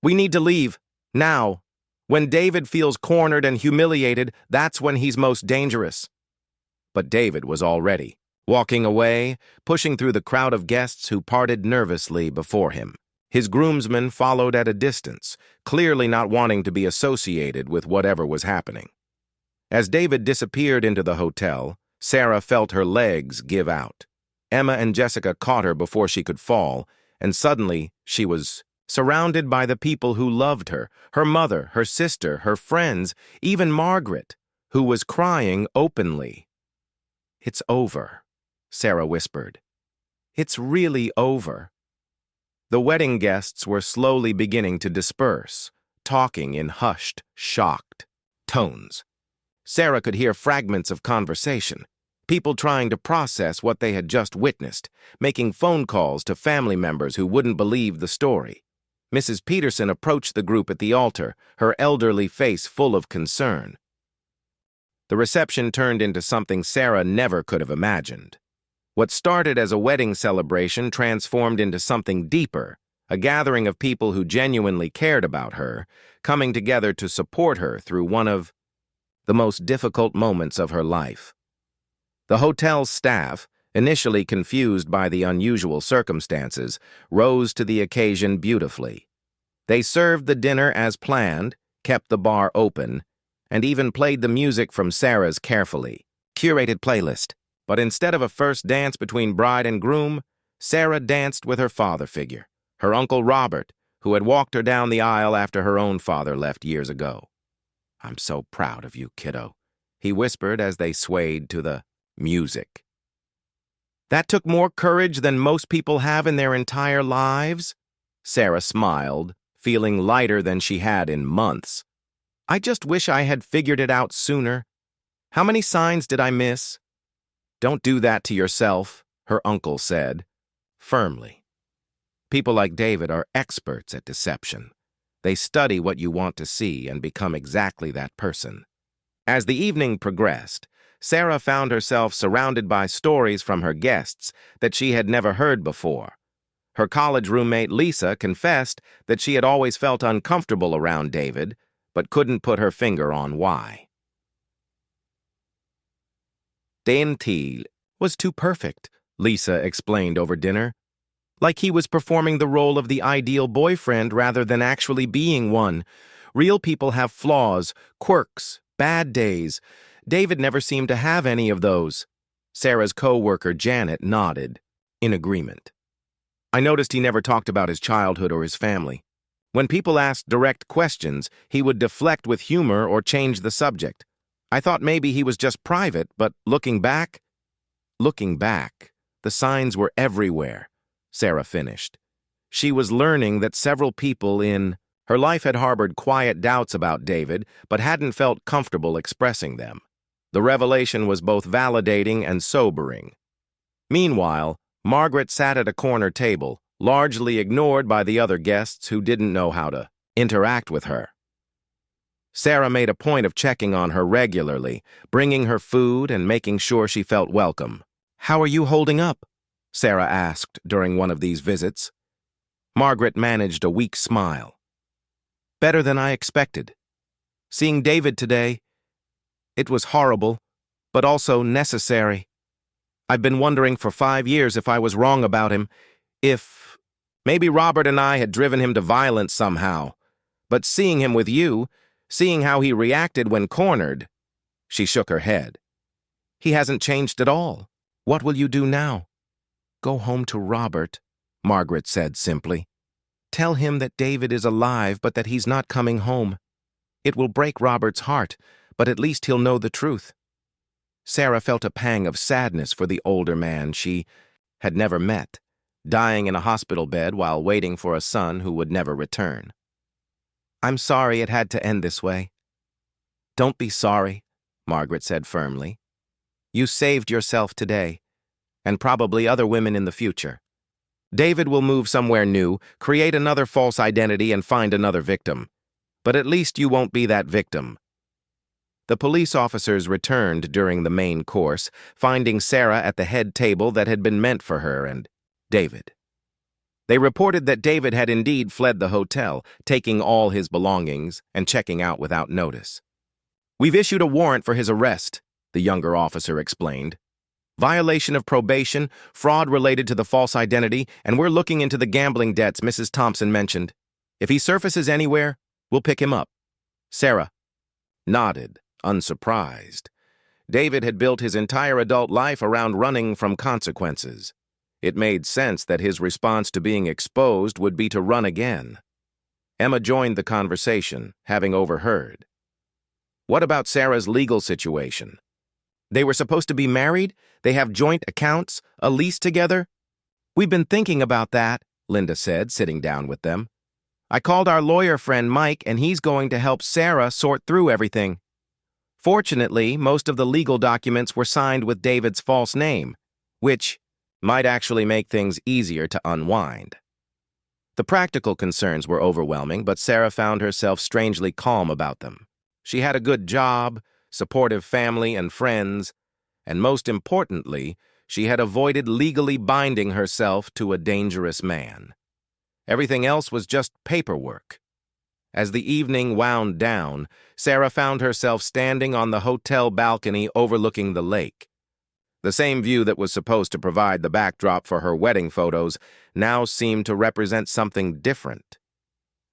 "We need to leave, now. When David feels cornered and humiliated, that's when he's most dangerous." But David was already walking away, pushing through the crowd of guests who parted nervously before him. His groomsmen followed at a distance, clearly not wanting to be associated with whatever was happening. As David disappeared into the hotel, Sarah felt her legs give out. Emma and Jessica caught her before she could fall, and suddenly she was surrounded by the people who loved her, her mother, her sister, her friends, even Margaret, who was crying openly. "It's over," Sarah whispered. "It's really over." The wedding guests were slowly beginning to disperse, talking in hushed, shocked tones. Sarah could hear fragments of conversation, people trying to process what they had just witnessed, making phone calls to family members who wouldn't believe the story. Mrs. Peterson approached the group at the altar, her elderly face full of concern. The reception turned into something Sarah never could have imagined. What started as a wedding celebration transformed into something deeper, a gathering of people who genuinely cared about her, coming together to support her through one of the most difficult moments of her life. The hotel's staff, initially confused by the unusual circumstances, rose to the occasion beautifully. They served the dinner as planned, kept the bar open, and even played the music from Sarah's carefully curated playlist. But instead of a first dance between bride and groom, Sarah danced with her father figure, her Uncle Robert, who had walked her down the aisle after her own father left years ago. "I'm so proud of you, kiddo," he whispered as they swayed to the music. "That took more courage than most people have in their entire lives?" Sarah smiled, feeling lighter than she had in months. "I just wish I had figured it out sooner. How many signs did I miss?" "Don't do that to yourself," her uncle said, firmly. "People like David are experts at deception. They study what you want to see and become exactly that person." As the evening progressed, Sarah found herself surrounded by stories from her guests that she had never heard before. Her college roommate Lisa confessed that she had always felt uncomfortable around David, but couldn't put her finger on why. "Untold was too perfect," Lisa explained over dinner. "Like he was performing the role of the ideal boyfriend rather than actually being one. Real people have flaws, quirks, bad days. David never seemed to have any of those. Sarah's co-worker Janet nodded, in agreement. I noticed he never talked about his childhood or his family. When people asked direct questions, he would deflect with humor or change the subject. I thought maybe he was just private, but looking back, the signs were everywhere, Sarah finished. She was learning that several people in her life had harbored quiet doubts about David, but hadn't felt comfortable expressing them. The revelation was both validating and sobering. Meanwhile, Margaret sat at a corner table, largely ignored by the other guests who didn't know how to interact with her. Sarah made a point of checking on her regularly, bringing her food and making sure she felt welcome. "How are you holding up?" Sarah asked during one of these visits. Margaret managed a weak smile. "Better than I expected. Seeing David today, it was horrible, but also necessary. I've been wondering for 5 years if I was wrong about him, if maybe Robert and I had driven him to violence somehow. But seeing him with you, seeing how he reacted when cornered," she shook her head. "He hasn't changed at all. What will you do now?" "Go home to Robert," Margaret said simply. "Tell him that David is alive but that he's not coming home. It will break Robert's heart, but at least he'll know the truth." Sarah felt a pang of sadness for the older man she had never met, dying in a hospital bed while waiting for a son who would never return. "I'm sorry it had to end this way." "Don't be sorry," Margaret said firmly. "You saved yourself today, and probably other women in the future. David will move somewhere new, create another false identity, and find another victim. But at least you won't be that victim." The police officers returned during the main course, finding Sarah at the head table that had been meant for her and David. They reported that David had indeed fled the hotel, taking all his belongings and checking out without notice. "We've issued a warrant for his arrest," the younger officer explained. "Violation of probation, fraud related to the false identity, and we're looking into the gambling debts Mrs. Thompson mentioned. If he surfaces anywhere, we'll pick him up." Sarah nodded, unsurprised. David had built his entire adult life around running from consequences. It made sense that his response to being exposed would be to run again. Emma joined the conversation, having overheard. "What about Sarah's legal situation? They were supposed to be married? They have joint accounts, a lease together?" "We've been thinking about that," Linda said, sitting down with them. "I called our lawyer friend Mike, and he's going to help Sarah sort through everything. Fortunately, most of the legal documents were signed with David's false name, which might actually make things easier to unwind." The practical concerns were overwhelming, but Sarah found herself strangely calm about them. She had a good job, supportive family and friends, and most importantly, she had avoided legally binding herself to a dangerous man. Everything else was just paperwork. As the evening wound down, Sarah found herself standing on the hotel balcony overlooking the lake. The same view that was supposed to provide the backdrop for her wedding photos now seemed to represent something different.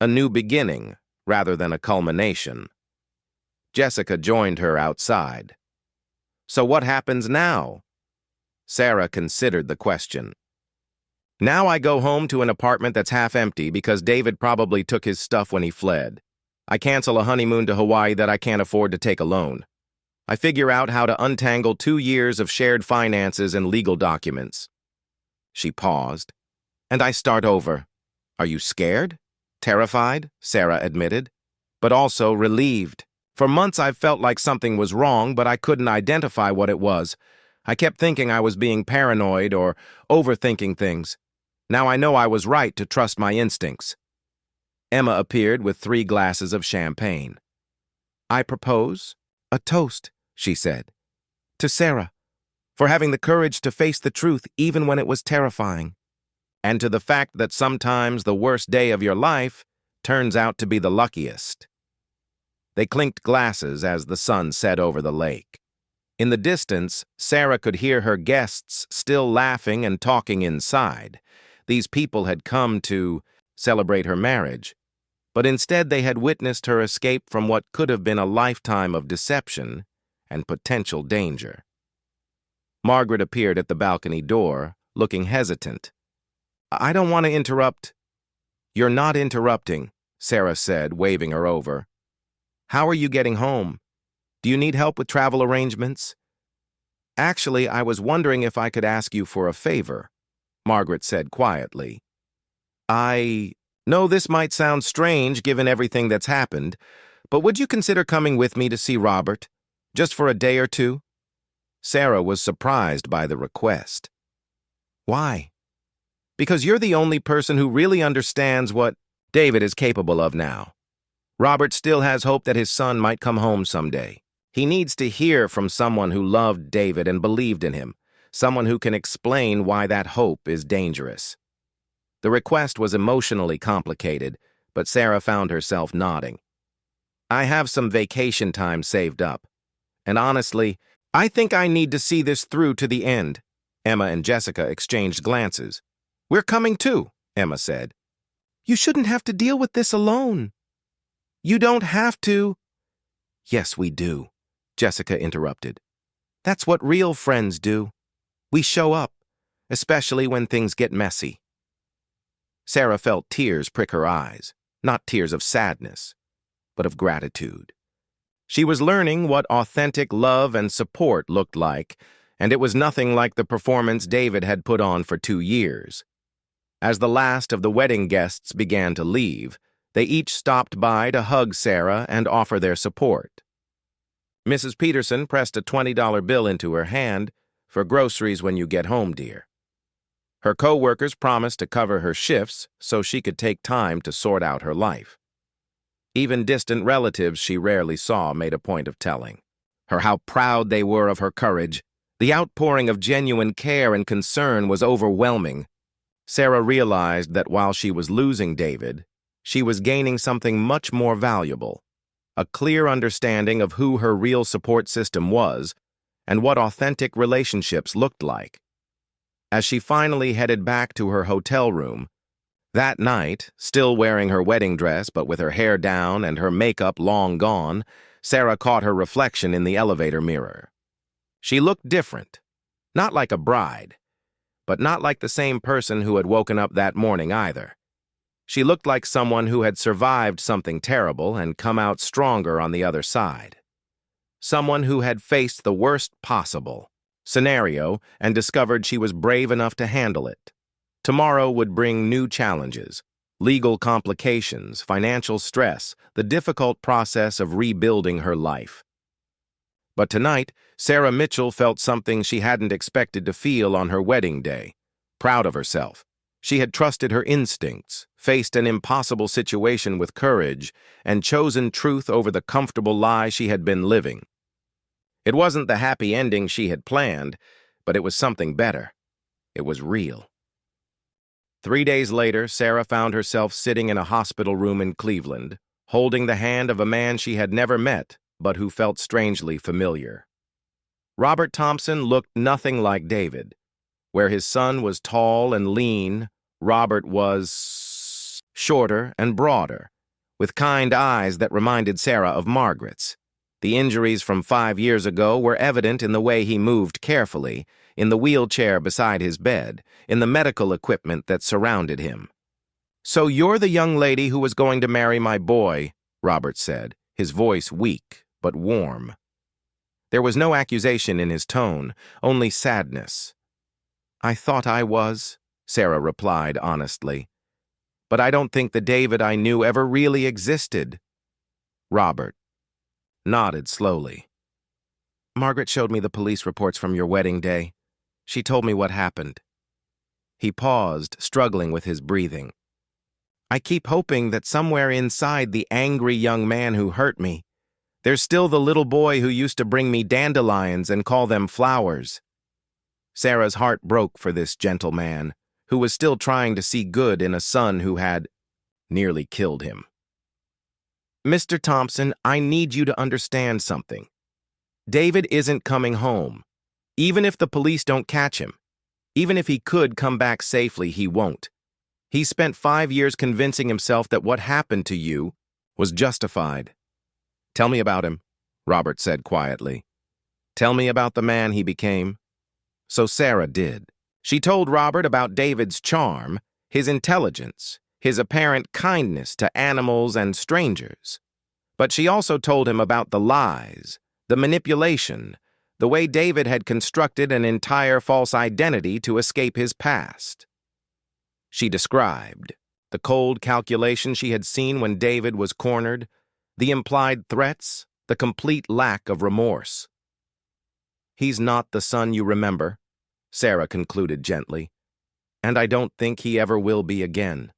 A new beginning, rather than a culmination. Jessica joined her outside. "So what happens now?" Sarah considered the question. "Now I go home to an apartment that's half empty because David probably took his stuff when he fled. I cancel a honeymoon to Hawaii that I can't afford to take alone. I figure out how to untangle 2 years of shared finances and legal documents." She paused. "And I start over." "Are you scared?" "Terrified," Sarah admitted, "but also relieved. For months I've felt like something was wrong, but I couldn't identify what it was. I kept thinking I was being paranoid or overthinking things. Now I know I was right to trust my instincts." Emma appeared with 3 glasses of champagne. "I propose a toast," she said, "to Sarah, for having the courage to face the truth even when it was terrifying, and to the fact that sometimes the worst day of your life turns out to be the luckiest." They clinked glasses as the sun set over the lake. In the distance, Sarah could hear her guests still laughing and talking inside. These people had come to celebrate her marriage, but instead they had witnessed her escape from what could have been a lifetime of deception and potential danger. Margaret appeared at the balcony door, looking hesitant. "I don't want to interrupt." "You're not interrupting," Sarah said, waving her over. "How are you getting home? Do you need help with travel arrangements?" "Actually, I was wondering if I could ask you for a favor," Margaret said quietly. "I know this might sound strange given everything that's happened, but would you consider coming with me to see Robert, just for a day or two?" Sarah was surprised by the request. "Why?" "Because you're the only person who really understands what David is capable of now. Robert still has hope that his son might come home someday. He needs to hear from someone who loved David and believed in him, someone who can explain why that hope is dangerous." The request was emotionally complicated, but Sarah found herself nodding. "I have some vacation time saved up. And honestly, I think I need to see this through to the end." Emma and Jessica exchanged glances. "We're coming too," Emma said. "You shouldn't have to deal with this alone." "You don't have to." "Yes, we do," Jessica interrupted. "That's what real friends do. We show up, especially when things get messy." Sarah felt tears prick her eyes, not tears of sadness, but of gratitude. She was learning what authentic love and support looked like, and it was nothing like the performance David had put on for 2 years. As the last of the wedding guests began to leave, they each stopped by to hug Sarah and offer their support. Mrs. Peterson pressed a $20 bill into her hand. "For groceries when you get home, dear." Her co-workers promised to cover her shifts so she could take time to sort out her life. Even distant relatives she rarely saw made a point of telling her how proud they were of her courage. The outpouring of genuine care and concern was overwhelming. Sarah realized that while she was losing David, she was gaining something much more valuable: a clear understanding of who her real support system was and what authentic relationships looked like. As she finally headed back to her hotel room, that night, still wearing her wedding dress but with her hair down and her makeup long gone, Sarah caught her reflection in the elevator mirror. She looked different, not like a bride, but not like the same person who had woken up that morning either. She looked like someone who had survived something terrible and come out stronger on the other side. Someone who had faced the worst possible scenario and discovered she was brave enough to handle it. Tomorrow would bring new challenges: legal complications, financial stress, the difficult process of rebuilding her life. But tonight, Sarah Mitchell felt something she hadn't expected to feel on her wedding day: proud of herself. She had trusted her instincts, faced an impossible situation with courage, and chosen truth over the comfortable lie she had been living. It wasn't the happy ending she had planned, but it was something better. It was real. 3 days later, Sarah found herself sitting in a hospital room in Cleveland, holding the hand of a man she had never met, but who felt strangely familiar. Robert Thompson looked nothing like David. Where his son was tall and lean, Robert was shorter and broader, with kind eyes that reminded Sarah of Margaret's. The injuries from 5 years ago were evident in the way he moved carefully, in the wheelchair beside his bed, in the medical equipment that surrounded him. "So you're the young lady who was going to marry my boy," Robert said, his voice weak but warm. There was no accusation in his tone, only sadness. "I thought I was," Sarah replied honestly. "But I don't think the David I knew ever really existed." Robert nodded slowly. "Margaret showed me the police reports from your wedding day. She told me what happened." He paused, struggling with his breathing. "I keep hoping that somewhere inside the angry young man who hurt me, there's still the little boy who used to bring me dandelions and call them flowers." Sarah's heart broke for this gentle man, who was still trying to see good in a son who had nearly killed him. "Mr. Thompson, I need you to understand something. David isn't coming home. Even if the police don't catch him, even if he could come back safely, he won't. He spent 5 years convincing himself that what happened to you was justified." "Tell me about him," Robert said quietly. Tell me about the man he became. So Sarah did. She told Robert about David's charm, his intelligence, his apparent kindness to animals and strangers. But she also told him about the lies, the manipulation, the way David had constructed an entire false identity to escape his past. She described the cold calculation she had seen when David was cornered, the implied threats, the complete lack of remorse. "He's not the son you remember," Sarah concluded gently, "and I don't think he ever will be again."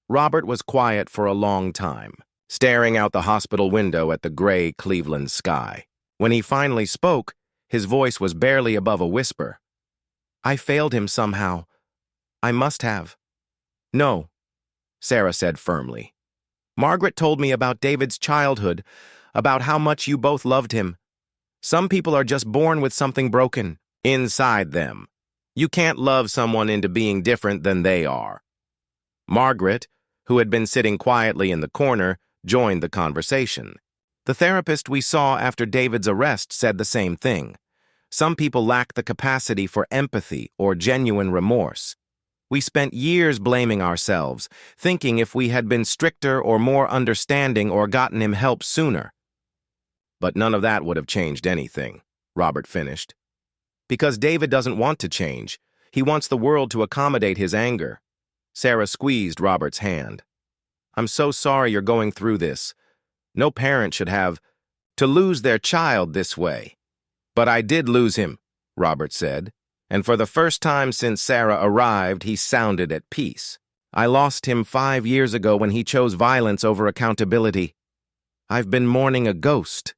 Robert was quiet for a long time, staring out the hospital window at the gray Cleveland sky. When he finally spoke, his voice was barely above a whisper. "I failed him somehow. I must have." "No," Sarah said firmly. "Margaret told me about David's childhood, about how much you both loved him. Some people are just born with something broken inside them. You can't love someone into being different than they are." Margaret, who had been sitting quietly in the corner, joined the conversation. "The therapist we saw after David's arrest said the same thing. Some people lack the capacity for empathy or genuine remorse. We spent years blaming ourselves, thinking if we had been stricter or more understanding or gotten him help sooner." "But none of that would have changed anything," Robert finished. "Because David doesn't want to change. He wants the world to accommodate his anger." Sarah squeezed Robert's hand. "I'm so sorry you're going through this. No parent should have to lose their child this way." "But I did lose him," Robert said, and for the first time since Sarah arrived, he sounded at peace. "I lost him 5 years ago when he chose violence over accountability. I've been mourning a ghost."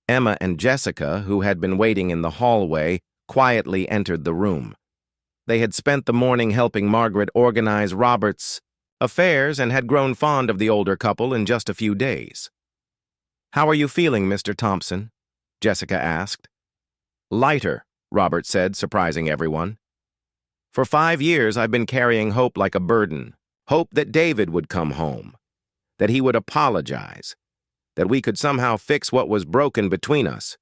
Emma and Jessica, who had been waiting in the hallway, quietly entered the room. They had spent the morning helping Margaret organize Robert's affairs and had grown fond of the older couple in just a few days. "How are you feeling, Mr. Thompson?" Jessica asked. "Lighter," Robert said, surprising everyone. "For 5 years I've been carrying hope like a burden. Hope that David would come home, that he would apologize, that we could somehow fix what was broken between us.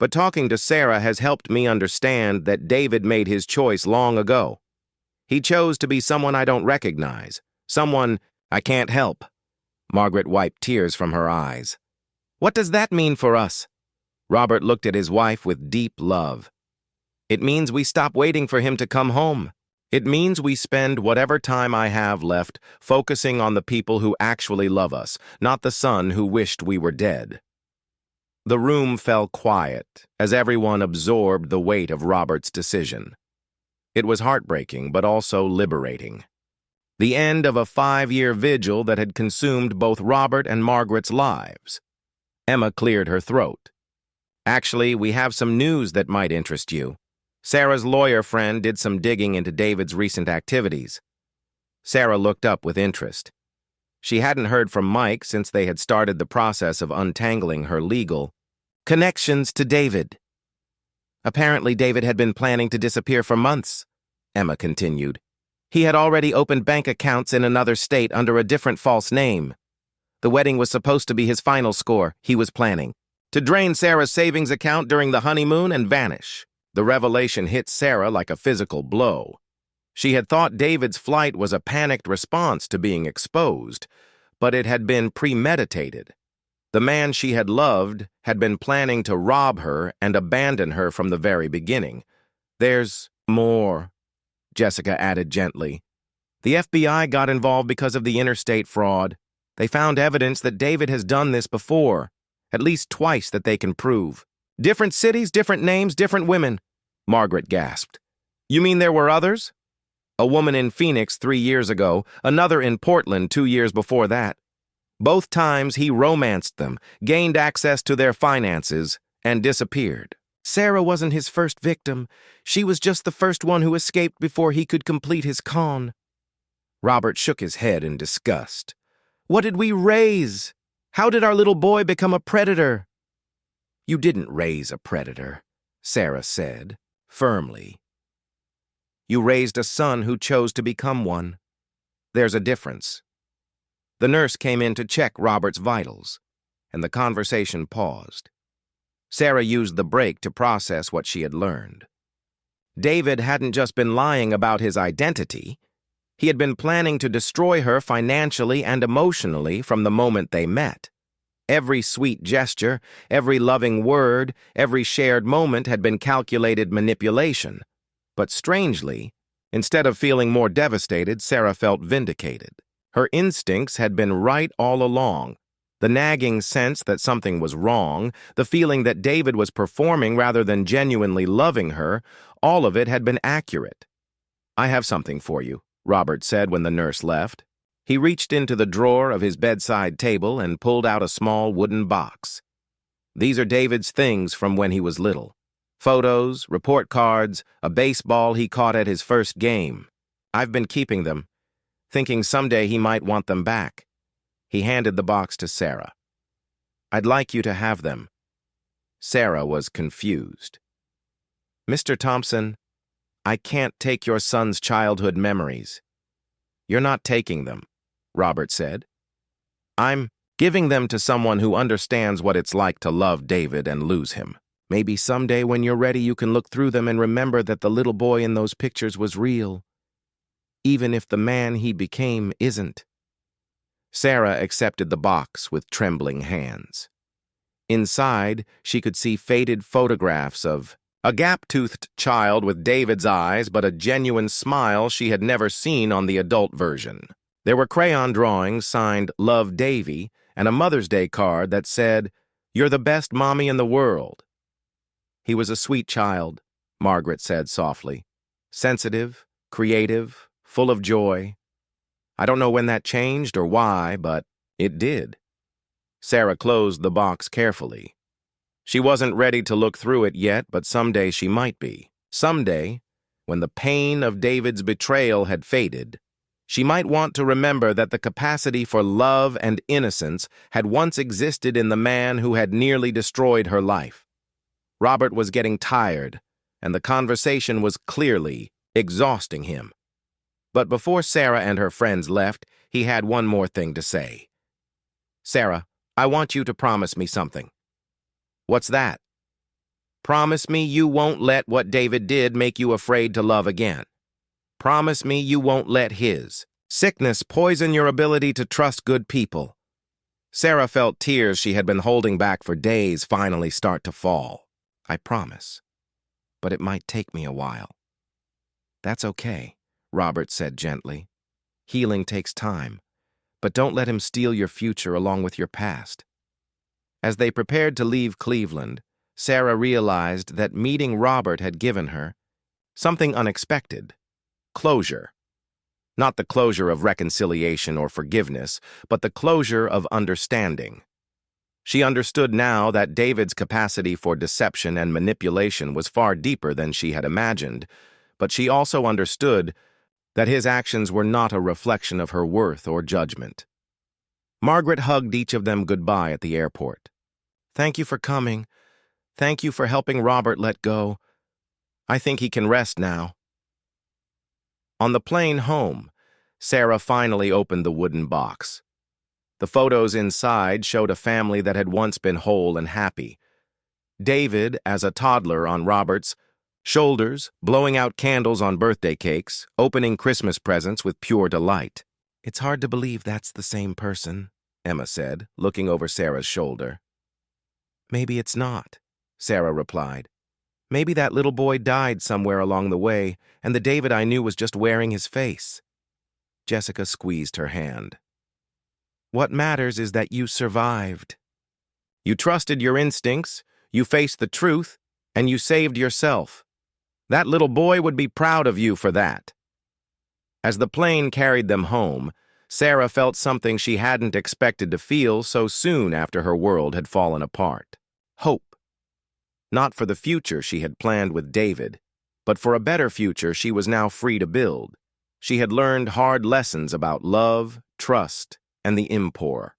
But talking to Sarah has helped me understand that David made his choice long ago. He chose to be someone I don't recognize, someone I can't help." Margaret wiped tears from her eyes. "What does that mean for us?" Robert looked at his wife with deep love. "It means we stop waiting for him to come home. It means we spend whatever time I have left focusing on the people who actually love us, not the son who wished we were dead." The room fell quiet as everyone absorbed the weight of Robert's decision. It was heartbreaking, but also liberating. The end of a 5-year vigil that had consumed both Robert and Margaret's lives. Emma cleared her throat. "Actually, we have some news that might interest you. Sarah's lawyer friend did some digging into David's recent activities." Sarah looked up with interest. She hadn't heard from Mike since they had started the process of untangling her legal connections to David. "Apparently, David had been planning to disappear for months," Emma continued. "He had already opened bank accounts in another state under a different false name. The wedding was supposed to be his final score. He was planning to drain Sarah's savings account during the honeymoon and vanish." The revelation hit Sarah like a physical blow. She had thought David's flight was a panicked response to being exposed, but it had been premeditated. The man she had loved had been planning to rob her and abandon her from the very beginning. "There's more," Jessica added gently. "The FBI got involved because of the interstate fraud. They found evidence that David has done this before, at least twice that they can prove. Different cities, different names, different women," Margaret gasped. "You mean there were others?" "A woman in Phoenix 3 years ago, another in Portland 2 years before that. Both times he romanced them, gained access to their finances, and disappeared. Sarah wasn't his first victim. She was just the first one who escaped before he could complete his con." Robert shook his head in disgust. "What did we raise? How did our little boy become a predator?" "You didn't raise a predator," Sarah said, firmly. "You raised a son who chose to become one. There's a difference." The nurse came in to check Robert's vitals, and the conversation paused. Sarah used the break to process what she had learned. David hadn't just been lying about his identity. He had been planning to destroy her financially and emotionally from the moment they met. Every sweet gesture, every loving word, every shared moment had been calculated manipulation. But strangely, instead of feeling more devastated, Sarah felt vindicated. Her instincts had been right all along. The nagging sense that something was wrong, the feeling that David was performing rather than genuinely loving her, all of it had been accurate. "I have something for you," Robert said when the nurse left. He reached into the drawer of his bedside table and pulled out a small wooden box. "These are David's things from when he was little. Photos, report cards, a baseball he caught at his first game. I've been keeping them, thinking someday he might want them back." He handed the box to Sarah. "I'd like you to have them." Sarah was confused. "Mr. Thompson, I can't take your son's childhood memories." "You're not taking them," Robert said. "I'm giving them to someone who understands what it's like to love David and lose him. Maybe someday when you're ready you can look through them and remember that the little boy in those pictures was real, even if the man he became isn't." Sarah accepted the box with trembling hands. Inside, she could see faded photographs of a gap-toothed child with David's eyes but a genuine smile she had never seen on the adult version. There were crayon drawings signed "Love Davy" and a Mother's Day card that said, "You're the best mommy in the world." "He was a sweet child," Margaret said softly. "Sensitive, creative, full of joy. I don't know when that changed or why, but it did." Sarah closed the box carefully. She wasn't ready to look through it yet, but someday she might be. Someday, when the pain of David's betrayal had faded, she might want to remember that the capacity for love and innocence had once existed in the man who had nearly destroyed her life. Robert was getting tired, and the conversation was clearly exhausting him. But before Sarah and her friends left, he had one more thing to say. "Sarah, I want you to promise me something." "What's that?" "Promise me you won't let what David did make you afraid to love again. Promise me you won't let his sickness poison your ability to trust good people." Sarah felt tears she had been holding back for days finally start to fall. "I promise, but it might take me a while." "That's okay," Robert said gently. "Healing takes time, but don't let him steal your future along with your past." As they prepared to leave Cleveland, Sarah realized that meeting Robert had given her something unexpected: closure. Not the closure of reconciliation or forgiveness, but the closure of understanding. She understood now that David's capacity for deception and manipulation was far deeper than she had imagined, but she also understood that his actions were not a reflection of her worth or judgment. Margaret hugged each of them goodbye at the airport. "Thank you for coming. Thank you for helping Robert let go. I think he can rest now." On the plane home, Sarah finally opened the wooden box. The photos inside showed a family that had once been whole and happy. David, as a toddler, on Robert's shoulders, blowing out candles on birthday cakes, opening Christmas presents with pure delight. "It's hard to believe that's the same person," Emma said, looking over Sarah's shoulder. "Maybe it's not," Sarah replied. "Maybe that little boy died somewhere along the way, and the David I knew was just wearing his face." Jessica squeezed her hand. "What matters is that you survived. You trusted your instincts, you faced the truth, and you saved yourself. That little boy would be proud of you for that." As the plane carried them home, Sarah felt something she hadn't expected to feel so soon after her world had fallen apart: hope. Not for the future she had planned with David, but for a better future she was now free to build. She had learned hard lessons about love, trust, and the impure.